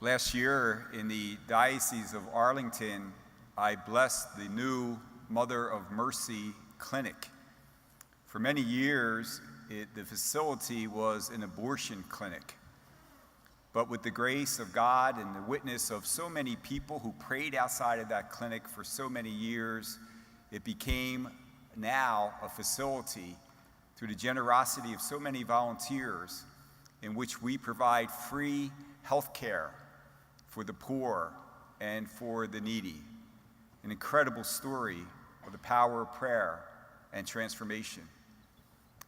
Last year in the Diocese of Arlington, I blessed the new Mother of Mercy Clinic. For many years, the facility was an abortion clinic. But with the grace of God and the witness of so many people who prayed outside of that clinic for so many years, it became now a facility through the generosity of so many volunteers in which we provide free health care for the poor and for the needy. An incredible story of the power of prayer and transformation.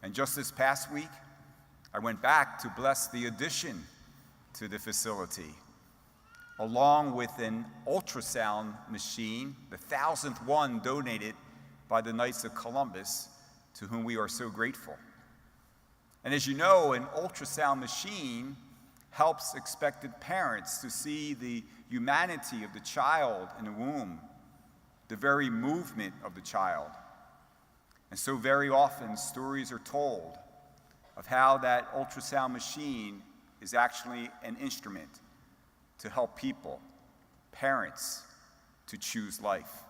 And just this past week, I went back to bless the addition to the facility, along with an ultrasound machine, the 1,000th one donated by the Knights of Columbus, to whom we are so grateful. And as you know, an ultrasound machine helps expectant parents to see the humanity of the child in the womb, the very movement of the child. And so very often stories are told of how that ultrasound machine is actually an instrument to help people, parents, to choose life.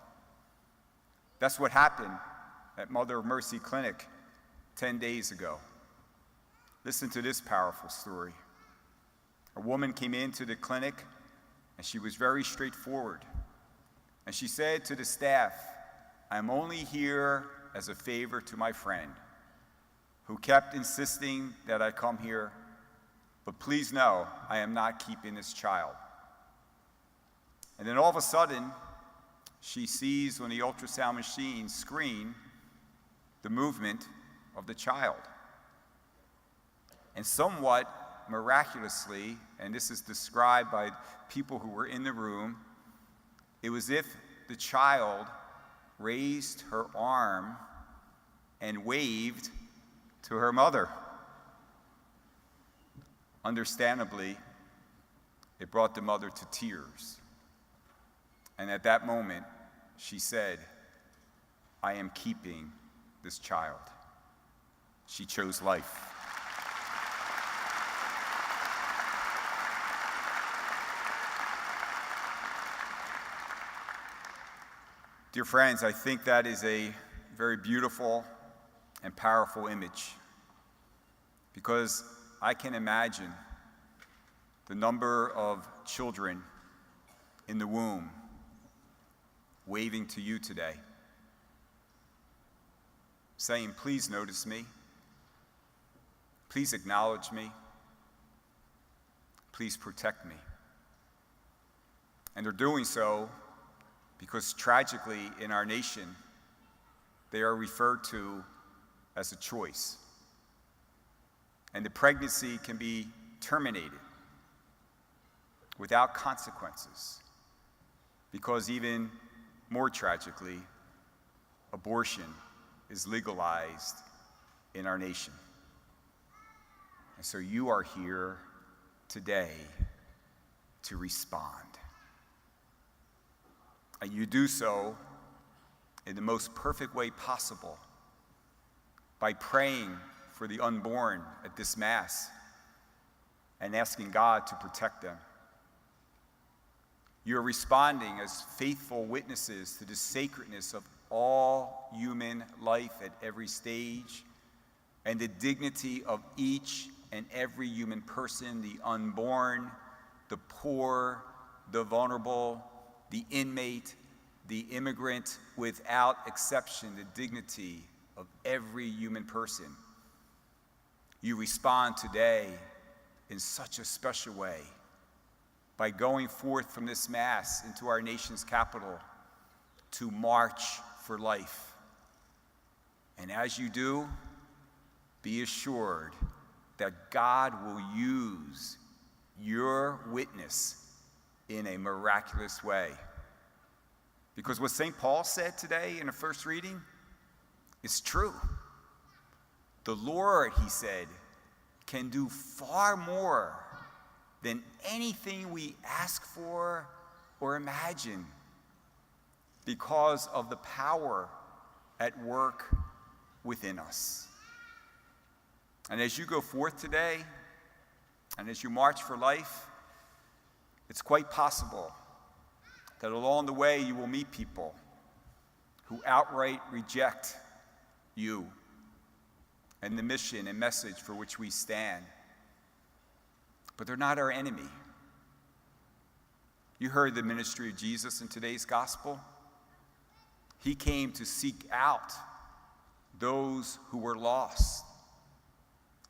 That's what happened at Mother of Mercy Clinic 10 days ago. Listen to this powerful story. A woman came into the clinic, and she was very straightforward. And she said to the staff, "I'm only here as a favor to my friend, who kept insisting that I come here, but please know I am not keeping this child." And then all of a sudden, she sees on the ultrasound machine screen the movement of the child. And somewhat miraculously, and this is described by people who were in the room, it was as if the child raised her arm and waved to her mother. Understandably, it brought the mother to tears. And at that moment, she said, "I am keeping this child." She chose life. Dear friends, I think that is a very beautiful and powerful image, because I can imagine the number of children in the womb waving to you today, saying, "Please notice me, please acknowledge me, please protect me." And they're doing so because tragically in our nation, they are referred to as a choice. And the pregnancy can be terminated without consequences, because even more tragically, abortion is legalized in our nation. And so you are here today to respond. And you do so in the most perfect way possible by praying for the unborn at this Mass and asking God to protect them. You're responding as faithful witnesses to the sacredness of all human life at every stage and the dignity of each and every human person, the unborn, the poor, the vulnerable, the inmate, the immigrant, without exception, the dignity of every human person. You respond today in such a special way by going forth from this Mass into our nation's capital to march for life. And as you do, be assured that God will use your witness in a miraculous way. Because what St. Paul said today in the first reading is true. The Lord, he said, can do far more than anything we ask for or imagine, because of the power at work within us. And as you go forth today, and as you march for life, It's quite possible that along the way you will meet people who outright reject you and the mission and message for which we stand. But they're not our enemy. You heard the ministry of Jesus in today's gospel. He came to seek out those who were lost.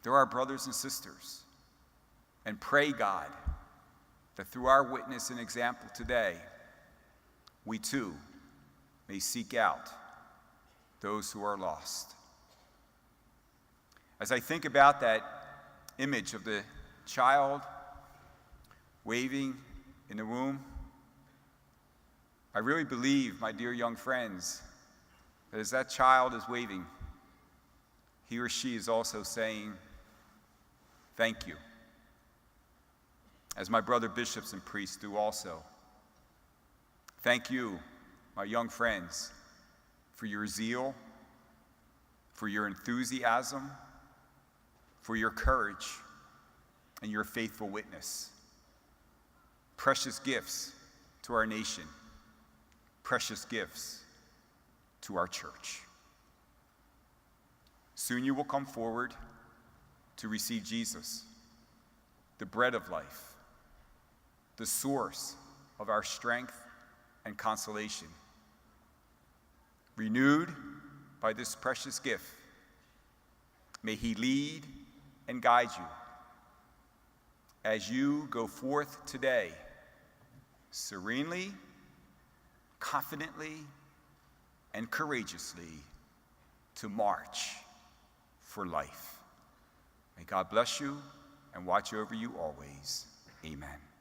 They're our brothers and sisters. And pray, God, that through our witness and example today, we too may seek out those who are lost. As I think about that image of the child waving in the womb, I really believe, my dear young friends, that as that child is waving, he or she is also saying, thank you. As my brother bishops and priests do also. Thank you, my young friends, for your zeal, for your enthusiasm, for your courage, and your faithful witness. Precious gifts to our nation, precious gifts to our church. Soon you will come forward to receive Jesus, the bread of life, the source of our strength and consolation. Renewed by this precious gift, may he lead and guide you as you go forth today, serenely, confidently, and courageously to march for life. May God bless you and watch over you always. Amen.